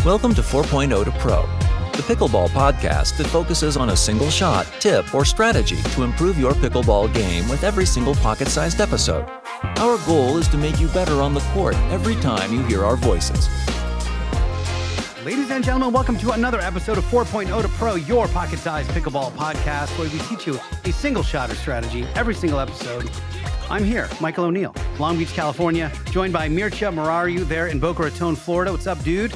Welcome to 4.0 to Pro, the pickleball podcast that focuses on a single shot, tip, or strategy to improve your pickleball game with every single pocket-sized episode. Our goal is to make you better on the court every time you hear our voices. Ladies and gentlemen, welcome to another episode of 4.0 to Pro, your pocket-sized pickleball podcast, where we teach you a single shot or strategy every single episode. I'm here, Michael O'Neill, Long Beach, California, joined by Mircea Murariu there in Boca Raton, Florida. What's up, dude?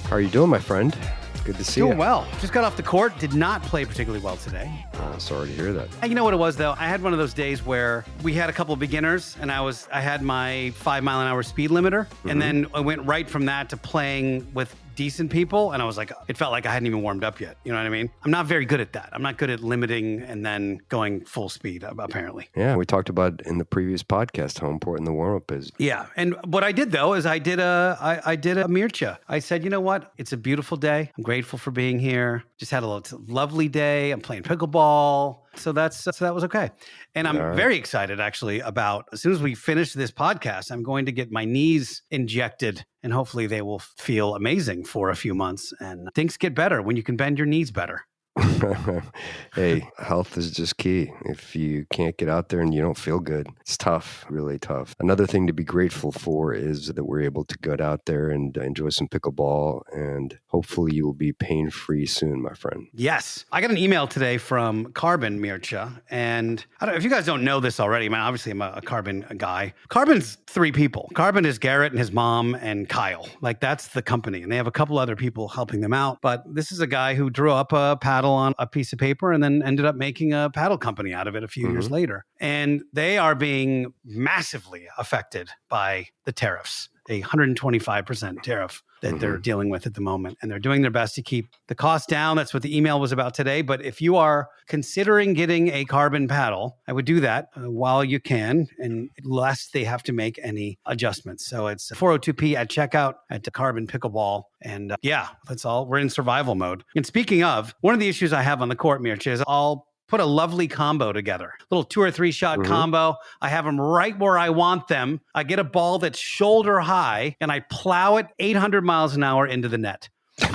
How are you doing, my friend? Good to see you. Doing well. Just got off the court. Did not play particularly well today. Sorry to hear that. And you know what it was, though? I had one of those days where we had a couple of beginners, and I had my 5 mile an hour speed limiter, and then I went right from that to playing with decent people, and I was like, it felt like I hadn't even warmed up yet. You know what I mean? I'm not very good at that. I'm not good at limiting and then going full speed, apparently. Yeah, we talked about in the previous podcast how important the warm-up is. Yeah, and what I did, though, is I did a Mircea. I said, you know what? It's a beautiful day. I'm grateful for being here. Just had a lovely day. I'm playing pickleball. So that was okay. And I'm very excited, actually, about as soon as we finish this podcast, I'm going to get my knees injected, and hopefully they will feel amazing for a few months. And things get better when you can bend your knees better. Hey, health is just key. If you can't get out there and you don't feel good, it's tough, really tough. Another thing to be grateful for is that we're able to get out there and enjoy some pickleball, and hopefully you will be pain-free soon, my friend. Yes. I got an email today from Carbon, Mircea, and I don't know if you guys don't know this already. I mean, obviously I'm a Carbon guy. Carbon's 3 people. Carbon is Garrett and his mom and Kyle. Like, that's the company, and they have a couple other people helping them out. But this is a guy who drew up a paddle on a piece of paper and then ended up making a paddle company out of it a few years later. And they are being massively affected by the tariffs, a 125% tariff that they're dealing with at the moment. And they're doing their best to keep the cost down. That's what the email was about today. But if you are considering getting a Carbon paddle, I would do that while you can, and lest they have to make any adjustments. So it's 402p at checkout at Carbon Pickleball. And yeah, that's all. We're in survival mode. And speaking of, one of the issues I have on the court, Mircea, is I'll put a lovely combo together, little 2 or 3 shot combo. I have them right where I want them. I get a ball that's shoulder high and I plow it 800 miles an hour into the net.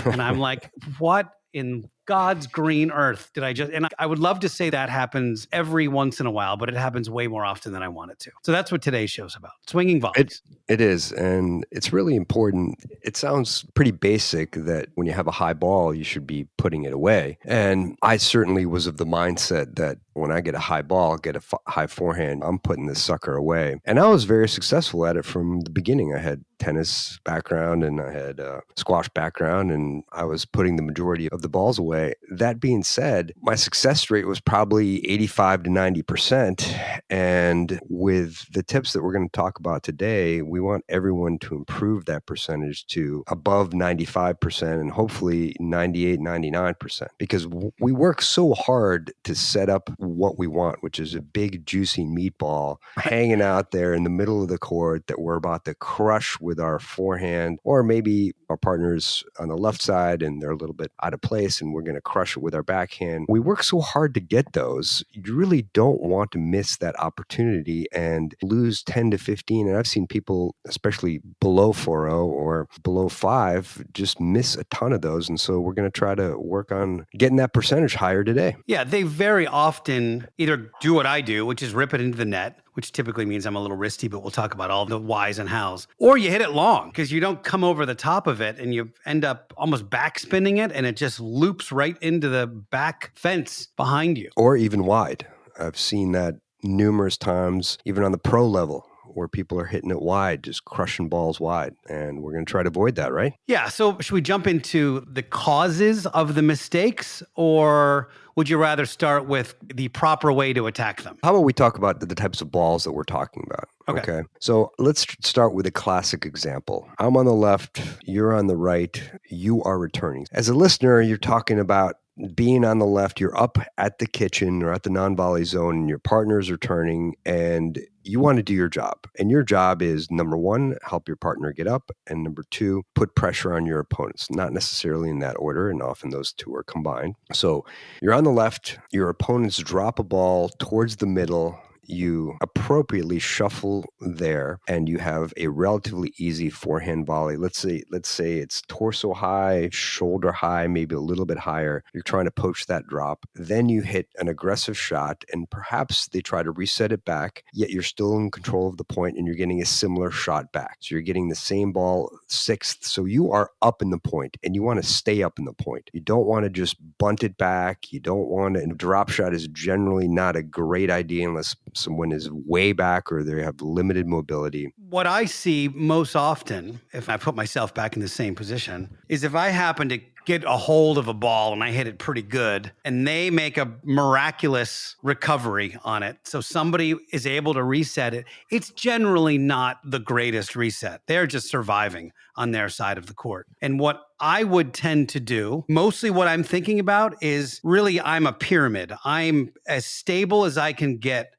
And I'm like, what in God's green earth did I just, and I would love to say that happens every once in a while, but it happens way more often than I want it to. So that's what today's show's about. Swinging volleys. It is. And it's really important. It sounds pretty basic that when you have a high ball, you should be putting it away. And I certainly was of the mindset that when I get a high ball, get a high forehand, I'm putting this sucker away. And I was very successful at it from the beginning. I had tennis background and I had a squash background, and I was putting the majority of the balls away. That being said, my success rate was probably 85 to 90%. And with the tips that we're going to talk about today, we want everyone to improve that percentage to above 95% and hopefully 98, 99%. Because we work so hard to set up what we want, which is a big, juicy meatball hanging out there in the middle of the court that we're about to crush with our forehand, or maybe our partner's on the left side and they're a little bit out of place and we're going to crush it with our backhand. We work so hard to get those. You really don't want to miss that opportunity and lose 10 to 15. And I've seen people, especially below 4.0 or below 5, just miss a ton of those. And so we're going to try to work on getting that percentage higher today. Yeah, they very often either do what I do, which is rip it into the net, which typically means I'm a little wristy, but we'll talk about all the whys and hows. Or you hit it long because you don't come over the top of it and you end up almost backspinning it and it just loops right into the back fence behind you. Or even wide. I've seen that numerous times, even on the pro level, where people are hitting it wide, just crushing balls wide. And we're going to try to avoid that, right? Yeah. So should we jump into the causes of the mistakes, or would you rather start with the proper way to attack them? How about we talk about the types of balls that we're talking about? Okay. So let's start with a classic example. I'm on the left, you're on the right, you are returning. As a listener, you're talking about being on the left, you're up at the kitchen or at the non-volley zone and your partner's returning and you want to do your job. And your job is, number 1, help your partner get up, and number 2, put pressure on your opponents. Not necessarily in that order, and often those two are combined. So you're on the left, your opponents drop a ball towards the middle, you appropriately shuffle there and you have a relatively easy forehand volley. Let's say it's torso high, shoulder high, maybe a little bit higher. You're trying to poach that drop. Then you hit an aggressive shot and perhaps they try to reset it back, yet you're still in control of the point and you're getting a similar shot back. So you're getting the same ball sixth. So you are up in the point and you want to stay up in the point. You don't want to just bunt it back. You don't want to, and a drop shot is generally not a great idea unless someone is way back or they have limited mobility. What I see most often, if I put myself back in the same position, is if I happen to get a hold of a ball and I hit it pretty good and they make a miraculous recovery on it. So somebody is able to reset it. It's generally not the greatest reset. They're just surviving on their side of the court. And what I would tend to do, mostly what I'm thinking about is really I'm a pyramid. I'm as stable as I can get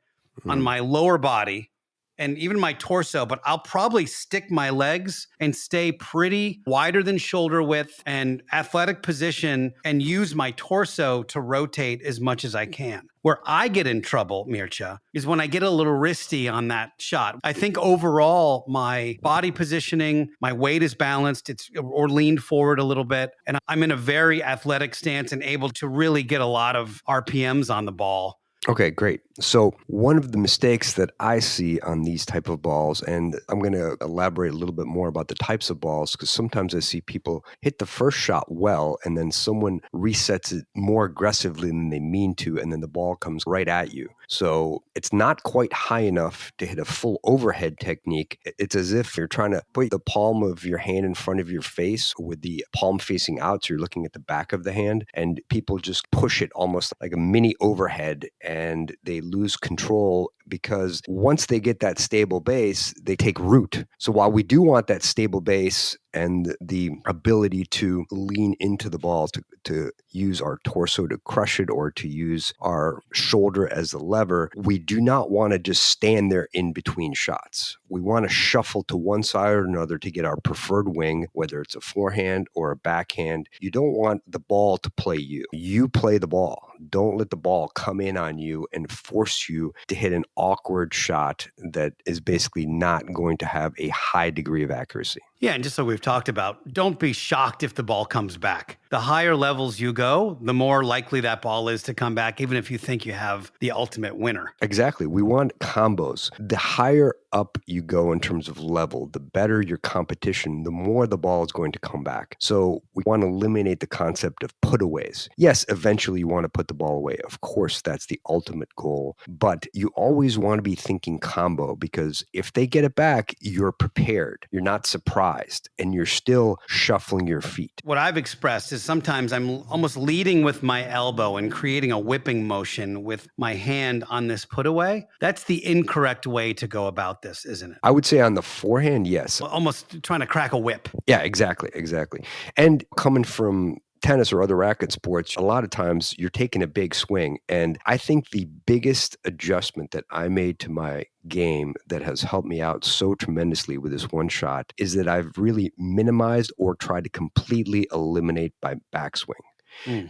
on my lower body and even my torso, but I'll probably stick my legs and stay pretty wider than shoulder width and athletic position and use my torso to rotate as much as I can. Where I get in trouble, Mircea, is when I get a little wristy on that shot. I think overall, my body positioning, my weight is balanced, or leaned forward a little bit, and I'm in a very athletic stance and able to really get a lot of RPMs on the ball. Okay, great. So one of the mistakes that I see on these type of balls, and I'm going to elaborate a little bit more about the types of balls, because sometimes I see people hit the first shot well, and then someone resets it more aggressively than they mean to, and then the ball comes right at you. So it's not quite high enough to hit a full overhead technique. It's as if you're trying to put the palm of your hand in front of your face with the palm facing out, so you're looking at the back of the hand, and people just push it almost like a mini overhead, and they lose control because once they get that stable base, they take root. So while we do want that stable base and the ability to lean into the ball, to use our torso to crush it or to use our shoulder as a lever, we do not want to just stand there in between shots. We want to shuffle to one side or another to get our preferred wing, whether it's a forehand or a backhand. You don't want the ball to play you. You play the ball. Don't let the ball come in on you and force you to hit an awkward shot that is basically not going to have a high degree of accuracy. Yeah, and just so we've talked about, don't be shocked if the ball comes back. The higher levels you go, the more likely that ball is to come back, even if you think you have the ultimate winner. Exactly. We want combos. The higher up you go in terms of level, the better your competition, the more the ball is going to come back. So we want to eliminate the concept of putaways. Yes, eventually you want to put the ball away. Of course, that's the ultimate goal. But you always want to be thinking combo, because if they get it back, you're prepared. You're not surprised, and you're still shuffling your feet. What I've expressed is sometimes I'm almost leading with my elbow and creating a whipping motion with my hand on this putaway. That's the incorrect way to go about this, isn't it? I would say on the forehand, yes. Almost trying to crack a whip. Yeah, exactly. And coming from tennis or other racket sports, a lot of times you're taking a big swing. And I think the biggest adjustment that I made to my game that has helped me out so tremendously with this one shot is that I've really minimized or tried to completely eliminate my backswing.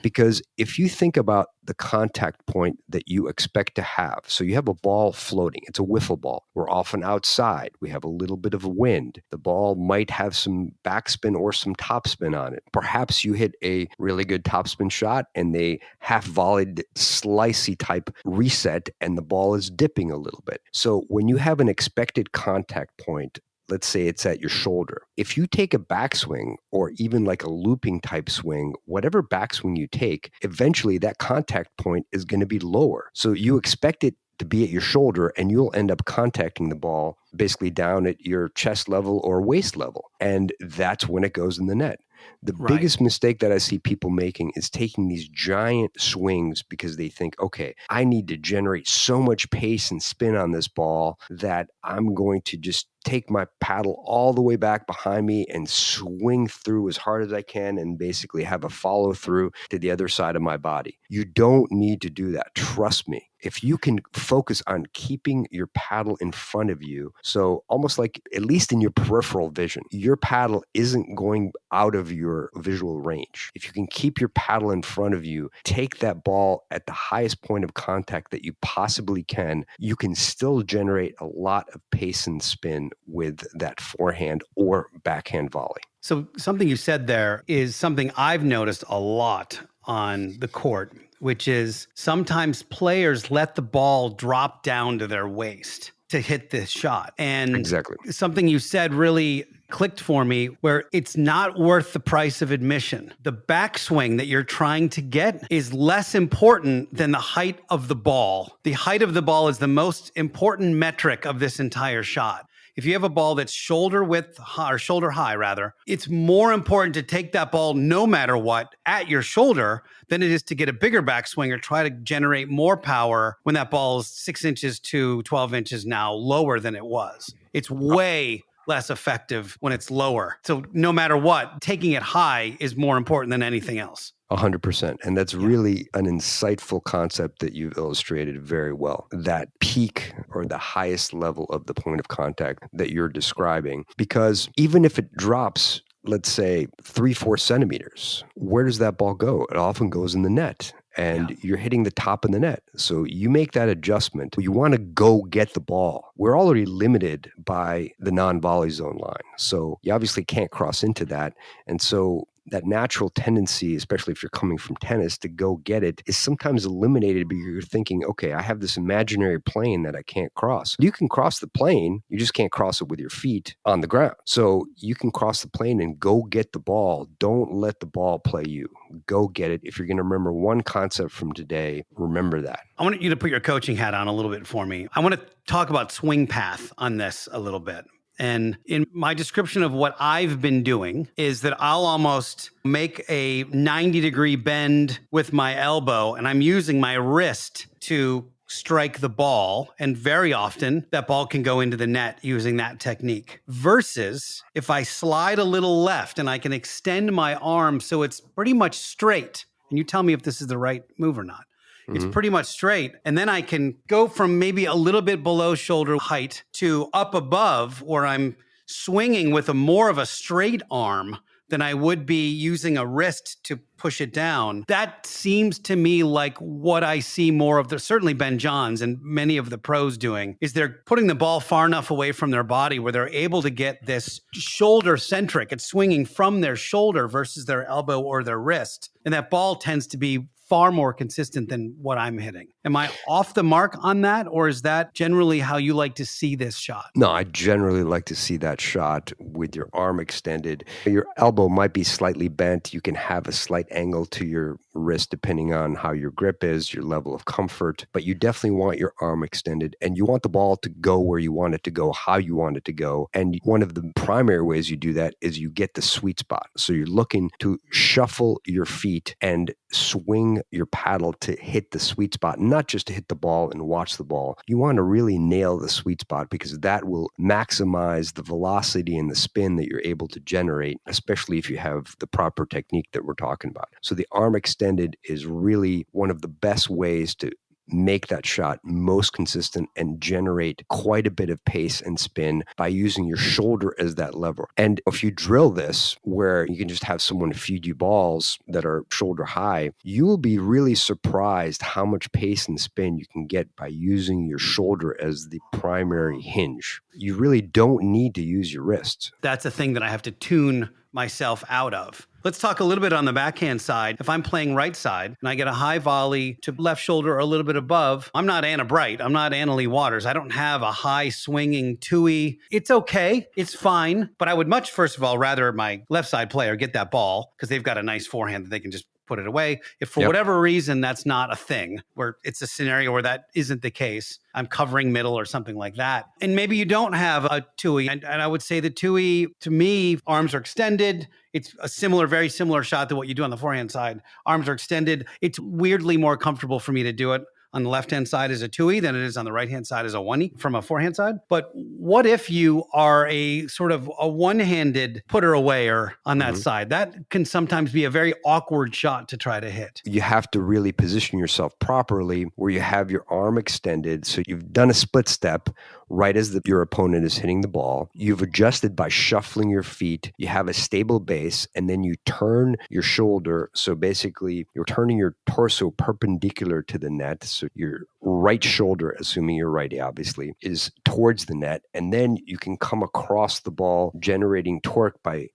Because if you think about the contact point that you expect to have, so you have a ball floating, it's a wiffle ball. We're often outside. We have a little bit of wind. The ball might have some backspin or some topspin on it. Perhaps you hit a really good topspin shot and they half volleyed slicey type reset and the ball is dipping a little bit. So when you have an expected contact point, let's say it's at your shoulder. If you take a backswing or even like a looping type swing, whatever backswing you take, eventually that contact point is going to be lower. So you expect it to be at your shoulder and you'll end up contacting the ball basically down at your chest level or waist level. And that's when it goes in the net. The biggest mistake that I see people making is taking these giant swings because they think, okay, I need to generate so much pace and spin on this ball that I'm going to just take my paddle all the way back behind me and swing through as hard as I can and basically have a follow through to the other side of my body. You don't need to do that. Trust me. If you can focus on keeping your paddle in front of you, so almost like, at least in your peripheral vision, your paddle isn't going out of your visual range. If you can keep your paddle in front of you, take that ball at the highest point of contact that you possibly can, you can still generate a lot of pace and spin with that forehand or backhand volley. So something you said there is something I've noticed a lot on the court, which is sometimes players let the ball drop down to their waist to hit this shot. And Exactly. something you said really clicked for me, where it's not worth the price of admission. The backswing that you're trying to get is less important than the height of the ball. The height of the ball is the most important metric of this entire shot. If you have a ball that's shoulder width high, or shoulder high rather, it's more important to take that ball no matter what at your shoulder than it is to get a bigger backswing or try to generate more power when that ball is 6 inches to 12 inches now lower than it was. It's way less effective when it's lower. So no matter what, taking it high is more important than anything else. 100%. And that's really an insightful concept that you've illustrated very well. That peak or the highest level of the point of contact that you're describing. Because even if it drops, let's say 3-4 centimeters, where does that ball go? It often goes in the net. And you're hitting the top of the net. So you make that adjustment. You want to go get the ball. We're already limited by the non-volley zone line. So you obviously can't cross into that. And so that natural tendency, especially if you're coming from tennis, to go get it is sometimes eliminated because you're thinking, okay, I have this imaginary plane that I can't cross. You can cross the plane, you just can't cross it with your feet on the ground. So you can cross the plane and go get the ball. Don't let the ball play you. Go get it. If you're going to remember one concept from today, remember that. I want you to put your coaching hat on a little bit for me. I want to talk about swing path on this a little bit. And in my description of what I've been doing is that I'll almost make a 90-degree bend with my elbow, and I'm using my wrist to strike the ball. And very often that ball can go into the net using that technique. Versus if I slide a little left and I can extend my arm so it's pretty much straight. And you tell me if this is the right move or not. It's pretty much straight. And then I can go from maybe a little bit below shoulder height to up above, where I'm swinging with more of a straight arm than I would be using a wrist to push it down. That seems to me like what I see more of, certainly Ben Johns and many of the pros doing, is they're putting the ball far enough away from their body where they're able to get this shoulder centric. It's swinging from their shoulder versus their elbow or their wrist. And that ball tends to be far more consistent than what I'm hitting. Am I off the mark on that, or is that generally how you like to see this shot? No, I generally like to see that shot with your arm extended. Your elbow might be slightly bent. You can have a slight angle to your wrist depending on how your grip is, your level of comfort, but you definitely want your arm extended, and you want the ball to go where you want it to go, how you want it to go. And one of the primary ways you do that is you get the sweet spot. So you're looking to shuffle your feet and swing your paddle to hit the sweet spot, not just to hit the ball and watch the ball. You want to really nail the sweet spot because that will maximize the velocity and the spin that you're able to generate, especially if you have the proper technique that we're talking about. So the arm extended is really one of the best ways to make that shot most consistent and generate quite a bit of pace and spin by using your shoulder as that lever. And if you drill this where you can just have someone feed you balls that are shoulder high, you will be really surprised how much pace and spin you can get by using your shoulder as the primary hinge. You really don't need to use your wrist. That's a thing that I have to tune myself out of. Let's talk a little bit on the backhand side. If I'm playing right side and I get a high volley to left shoulder or a little bit above, I'm not Anna Bright. I'm not Anna Lee Waters. I don't have a high swinging two-y. It's okay. It's fine. But I would much, first of all, rather my left side player get that ball because they've got a nice forehand that they can just put it away. If for whatever reason that's not a thing, where it's a scenario where that isn't the case, I'm covering middle or something like that. And maybe you don't have a two-y. And I would say the two-y, to me, arms are extended. It's a very similar shot to what you do on the forehand side. Arms are extended. It's weirdly more comfortable for me to do it on the left-hand side as a two-e than it is on the right-hand side as a one-e from a forehand side. But what if you are a sort of a one-handed putter-awayer on that side? That can sometimes be a very awkward shot to try to hit. You have to really position yourself properly where you have your arm extended. So you've done a split step right as your opponent is hitting the ball. You've adjusted by shuffling your feet. You have a stable base, and then you turn your shoulder. So basically, you're turning your torso perpendicular to the net. So your right shoulder, assuming you're righty, obviously, is towards the net. And then you can come across the ball, generating torque by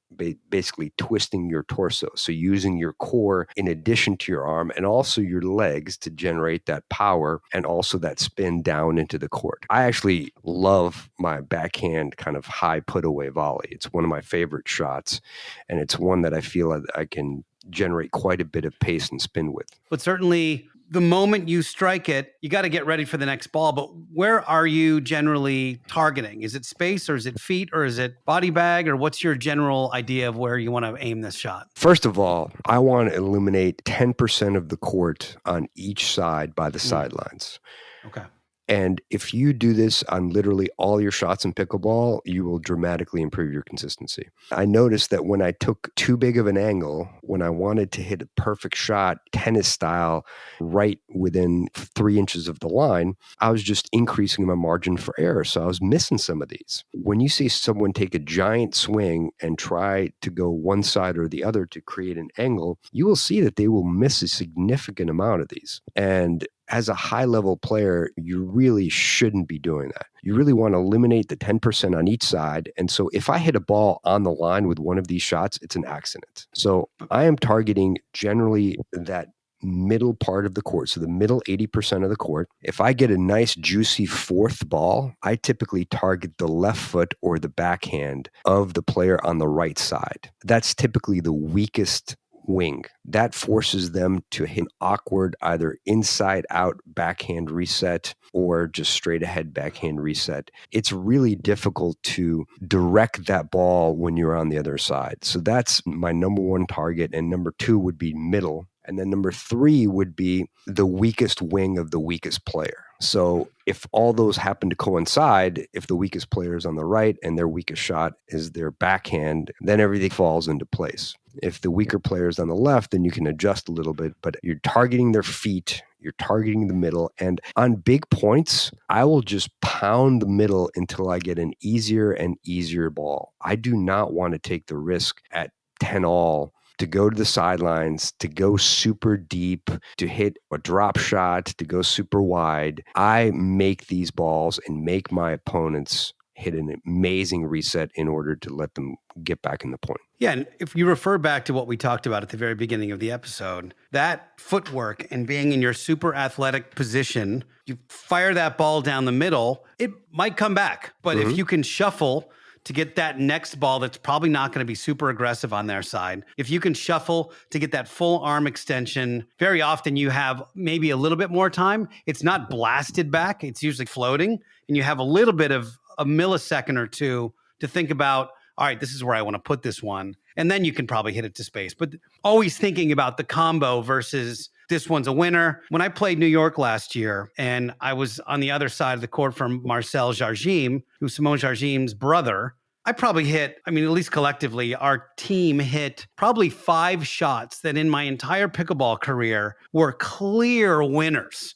basically twisting your torso. So using your core in addition to your arm and also your legs to generate that power and also that spin down into the court. I actually love my backhand kind of high put away volley. It's one of my favorite shots, and it's one that I feel I can generate quite a bit of pace and spin with. But certainly the moment you strike it, you got to get ready for the next ball. But where are you generally targeting? Is it space, or is it feet, or is it body bag, or what's your general idea of where you want to aim this shot? First of all, I want to eliminate 10% of the court on each side by the sidelines. Okay. And if you do this on literally all your shots in pickleball, you will dramatically improve your consistency. I noticed that when I took too big of an angle, when I wanted to hit a perfect shot, tennis style, right within 3 inches of the line, I was just increasing my margin for error. So I was missing some of these. When you see someone take a giant swing and try to go one side or the other to create an angle, you will see that they will miss a significant amount of these. And as a high-level player, you really shouldn't be doing that. You really want to eliminate the 10% on each side. And so if I hit a ball on the line with one of these shots, it's an accident. So I am targeting generally that middle part of the court, so the middle 80% of the court. If I get a nice, juicy fourth ball, I typically target the left foot or the backhand of the player on the right side. That's typically the weakest wing. That forces them to hit awkward, either inside out backhand reset or just straight ahead backhand reset. It's really difficult to direct that ball when you're on the other side. So that's my number one target. And number two would be middle. And then number three would be the weakest wing of the weakest player. So if all those happen to coincide, if the weakest player is on the right and their weakest shot is their backhand, then everything falls into place. If the weaker player is on the left, then you can adjust a little bit, but you're targeting their feet, you're targeting the middle. And on big points, I will just pound the middle until I get an easier and easier ball. I do not want to take the risk at 10 all to go to the sidelines, to go super deep, to hit a drop shot, to go super wide. I make these balls and make my opponents hit an amazing reset in order to let them get back in the point. Yeah, and if you refer back to what we talked about at the very beginning of the episode, that footwork and being in your super athletic position, you fire that ball down the middle, it might come back. But if you can shuffle to get that next ball that's probably not going to be super aggressive on their side, if you can shuffle to get that full arm extension, very often you have maybe a little bit more time. It's not blasted back. It's usually floating. And you have a little bit of a millisecond or two to think about, all right, this is where I want to put this one. And then you can probably hit it to space. But always thinking about the combo versus this one's a winner. When I played New York last year and I was on the other side of the court from Marcel Jardim, who's Simone Jardim's brother, I probably hit, at least collectively, our team hit probably 5 shots that in my entire pickleball career were clear winners.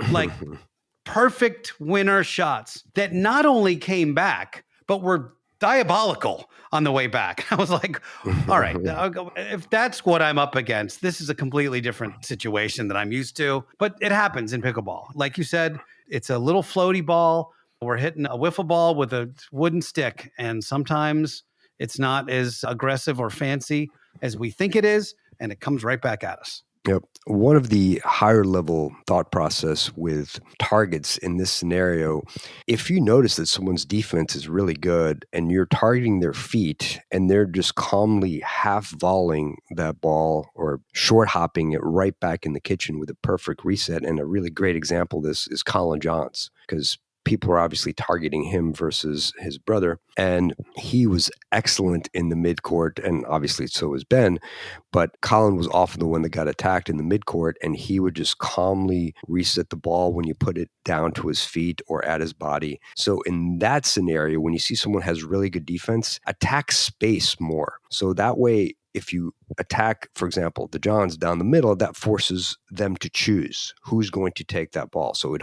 Like perfect winner shots that not only came back, but were diabolical on the way back. I was like, all right, if that's what I'm up against, this is a completely different situation that I'm used to. But it happens in pickleball. Like you said, it's a little floaty ball. We're hitting a wiffle ball with a wooden stick. And sometimes it's not as aggressive or fancy as we think it is. And it comes right back at us. Yep. One of the higher level thought process with targets in this scenario, if you notice that someone's defense is really good and you're targeting their feet and they're just calmly half volleying that ball or short hopping it right back in the kitchen with a perfect reset, and a really great example of this is Colin Johns, because people were obviously targeting him versus his brother. And he was excellent in the midcourt, and obviously so was Ben. But Colin was often the one that got attacked in the midcourt, and he would just calmly reset the ball when you put it down to his feet or at his body. So in that scenario, when you see someone has really good defense, attack space more. So that way, if you attack, for example, the Johns down the middle, that forces them to choose who's going to take that ball. So it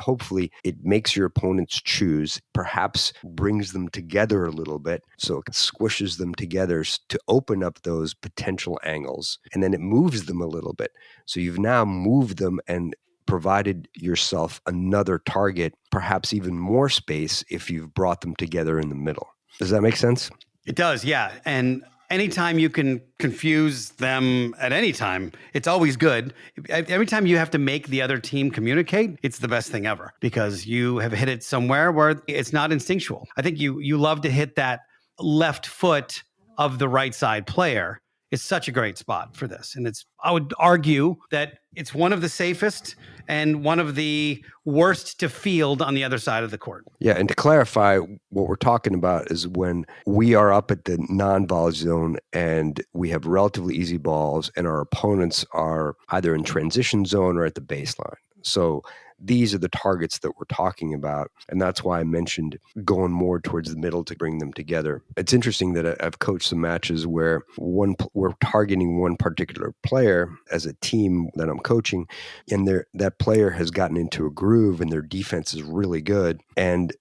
makes your opponents choose, perhaps brings them together a little bit. So it squishes them together to open up those potential angles. And then it moves them a little bit. So you've now moved them and provided yourself another target, perhaps even more space if you've brought them together in the middle. Does that make sense? It does, yeah. And anytime you can confuse them at any time, it's always good. Every time you have to make the other team communicate, it's the best thing ever because you have hit it somewhere where it's not instinctual. I think you love to hit that left foot of the right side player. It's such a great spot for this. And I would argue that it's one of the safest and one of the worst to field on the other side of the court. Yeah, and to clarify, what we're talking about is when we are up at the non-volley zone and we have relatively easy balls and our opponents are either in transition zone or at the baseline. So these are the targets that we're talking about. And that's why I mentioned going more towards the middle to bring them together. It's interesting that I've coached some matches where we're targeting one particular player as a team that I'm coaching, and that player has gotten into a groove and their defense is really good. And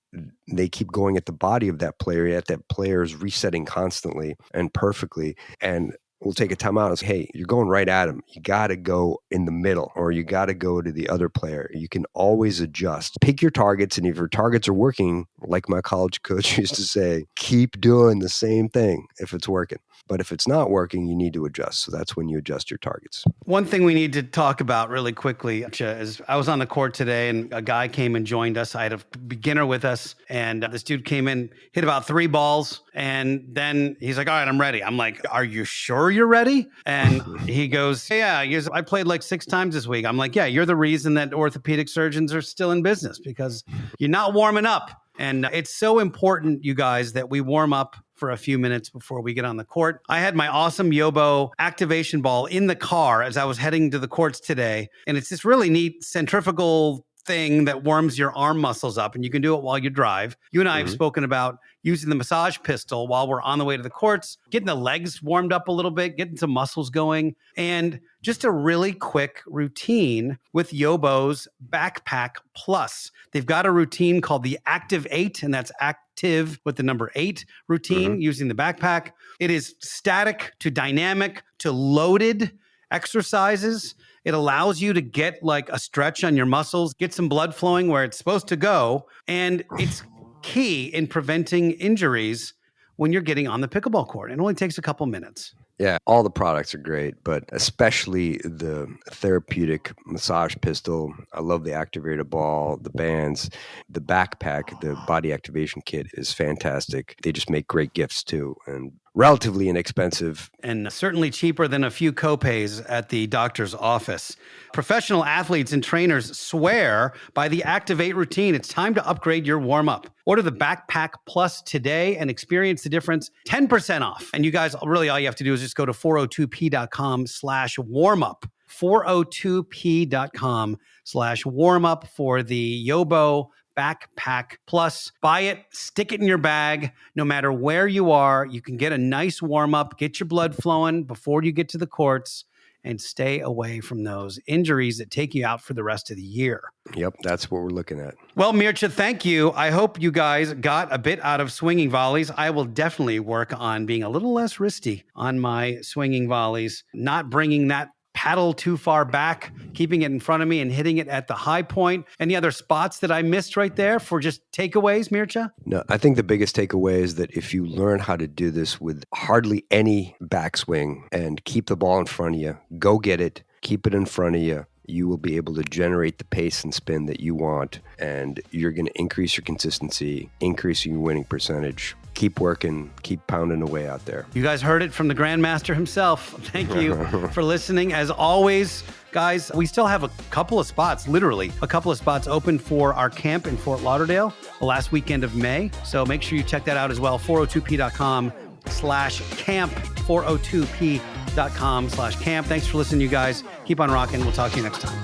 they keep going at the body of that player, yet that player is resetting constantly and perfectly. And we'll take a timeout and say, hey, you're going right at him. You got to go in the middle or you got to go to the other player. You can always adjust. Pick your targets. And if your targets are working, like my college coach used to say, keep doing the same thing if it's working. But if it's not working, you need to adjust. So that's when you adjust your targets. One thing we need to talk about really quickly is I was on the court today and a guy came and joined us. I had a beginner with us and this dude came in, hit about 3 balls. And then he's like, all right, I'm ready. I'm like, are you sure you're ready? And he goes, yeah, I played like 6 times this week. I'm like, yeah, you're the reason that orthopedic surgeons are still in business because you're not warming up. And it's so important, you guys, that we warm up for a few minutes before we get on the court. I had my awesome Yobo activation ball in the car as I was heading to the courts today. And it's this really neat centrifugal thing that warms your arm muscles up, and you can do it while you drive. You and I have spoken about using the massage pistol while we're on the way to the courts, getting the legs warmed up a little bit, getting some muscles going, and just a really quick routine with Yobo's Backpack Plus. They've got a routine called the Active 8, and that's active with the number 8 routine using the backpack. It is static to dynamic to loaded exercises. It allows you to get like a stretch on your muscles, get some blood flowing where it's supposed to go. And it's key in preventing injuries when you're getting on the pickleball court. It only takes a couple minutes. Yeah, all the products are great, but especially the therapeutic massage pistol. I love the activator ball, the bands, the backpack, the body activation kit is fantastic. They just make great gifts too, and relatively inexpensive. And certainly cheaper than a few copays at the doctor's office. Professional athletes and trainers swear by the Activate routine. It's time to upgrade your warm-up. Order the Backpack Plus today and experience the difference. 10% off. And you guys, really all you have to do is just go to 402p.com/warmup. 402p.com/warmup for the Yobo Backpack Plus. Buy it, stick it in your bag. No matter where you are, you can get a nice warm up, get your blood flowing before you get to the courts, and stay away from those injuries that take you out for the rest of the year. Yep, that's what we're looking at. Well, Mircea, thank you. I hope you guys got a bit out of swinging volleys. I will definitely work on being a little less wristy on my swinging volleys, not bringing that paddle too far back, keeping it in front of me and hitting it at the high point. Any other spots that I missed right there for just takeaways, Mircea? No, I think the biggest takeaway is that if you learn how to do this with hardly any backswing and keep the ball in front of you, go get it, keep it in front of you, you will be able to generate the pace and spin that you want, and you're going to increase your consistency, increase your winning percentage. Keep working, keep pounding away out there. You guys heard it from the Grandmaster himself. Thank you for listening. As always, Guys, we still have a couple of spots, literally a couple of spots open for our camp in Fort Lauderdale the last weekend of May. So make ssure you check that out as well. 402p.com/camp, 402p.com/camp. Thanks for listening, you guys. Keep on rocking. We'll talk to you next time.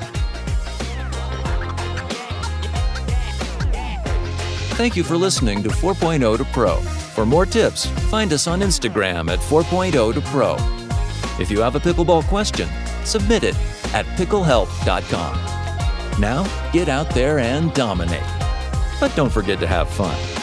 Thank you for listening to 4.0 to Pro. For more tips, find us on Instagram at 4.0 to Pro. If you have a pickleball question, submit it at picklehelp.com. Now, get out there and dominate. But don't forget to have fun.